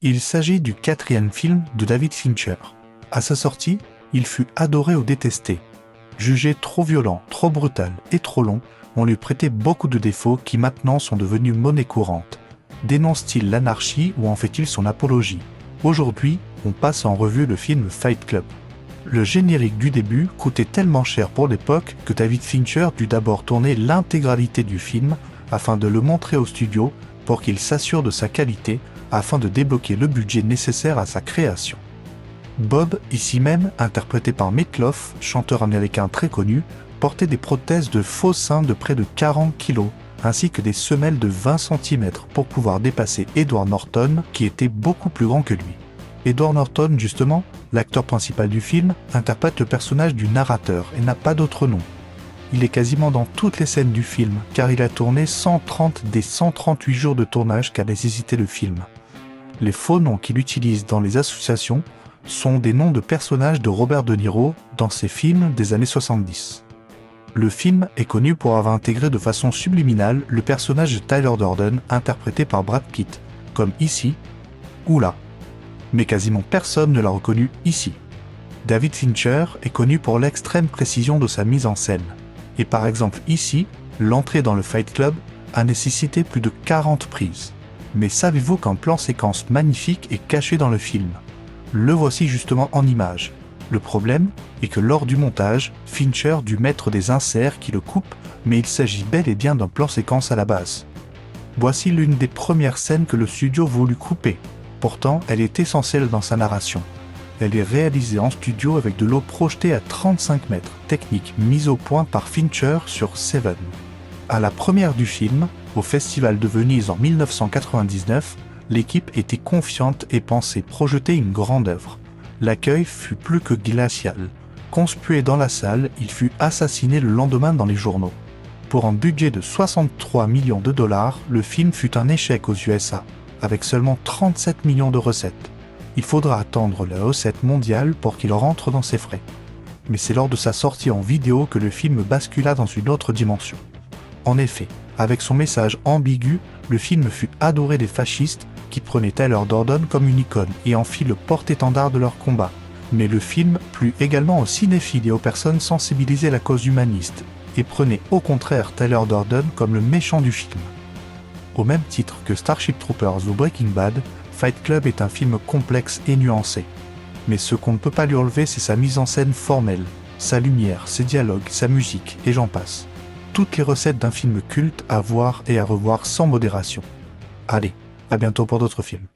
Il s'agit du 4e film de David Fincher. À sa sortie, il fut adoré ou détesté. Jugé trop violent, trop brutal et trop long, on lui prêtait beaucoup de défauts qui maintenant sont devenus monnaie courante. Dénonce-t-il l'anarchie ou en fait-il son apologie? Aujourd'hui, on passe en revue le film Fight Club. Le générique du début coûtait tellement cher pour l'époque que David Fincher dut d'abord tourner l'intégralité du film afin de le montrer au studio pour qu'il s'assure de sa qualité afin de débloquer le budget nécessaire à sa création. Bob, ici même interprété par Meat Loaf, chanteur américain très connu, portait des prothèses de faux seins de près de 40 kg, ainsi que des semelles de 20 cm pour pouvoir dépasser Edward Norton, qui était beaucoup plus grand que lui. Edward Norton, justement, l'acteur principal du film, interprète le personnage du narrateur et n'a pas d'autre nom. Il est quasiment dans toutes les scènes du film, car il a tourné 130 des 138 jours de tournage qu'a nécessité le film. Les faux noms qu'il utilise dans les associations sont des noms de personnages de Robert De Niro dans ses films des années 70. Le film est connu pour avoir intégré de façon subliminale le personnage de Tyler Durden interprété par Brad Pitt, comme ici ou là. Mais quasiment personne ne l'a reconnu ici. David Fincher est connu pour l'extrême précision de sa mise en scène. Et par exemple ici, l'entrée dans le Fight Club a nécessité plus de 40 prises. Mais savez-vous qu'un plan séquence magnifique est caché dans le film? Le voici justement en images. Le problème est que lors du montage, Fincher dut mettre des inserts qui le coupent, mais il s'agit bel et bien d'un plan séquence à la base. Voici l'une des premières scènes que le studio voulut couper. Pourtant, elle est essentielle dans sa narration. Elle est réalisée en studio avec de l'eau projetée à 35 mètres, technique mise au point par Fincher sur Seven. À la première du film, au Festival de Venise en 1999, l'équipe était confiante et pensait projeter une grande œuvre. L'accueil fut plus que glacial. Conspué dans la salle, il fut assassiné le lendemain dans les journaux. Pour un budget de 63 millions de dollars, le film fut un échec aux USA, avec seulement 37 millions de recettes. Il faudra attendre la recette mondiale pour qu'il rentre dans ses frais. Mais c'est lors de sa sortie en vidéo que le film bascula dans une autre dimension. En effet, avec son message ambigu, le film fut adoré des fascistes qui prenaient Tyler Durden comme une icône et en fit le porte-étendard de leur combat. Mais le film plut également aux cinéphiles et aux personnes sensibilisées à la cause humaniste et prenait au contraire Tyler Durden comme le méchant du film. Au même titre que Starship Troopers ou Breaking Bad, Fight Club est un film complexe et nuancé. Mais ce qu'on ne peut pas lui enlever, c'est sa mise en scène formelle, sa lumière, ses dialogues, sa musique, et j'en passe. Toutes les recettes d'un film culte à voir et à revoir sans modération. Allez, à bientôt pour d'autres films.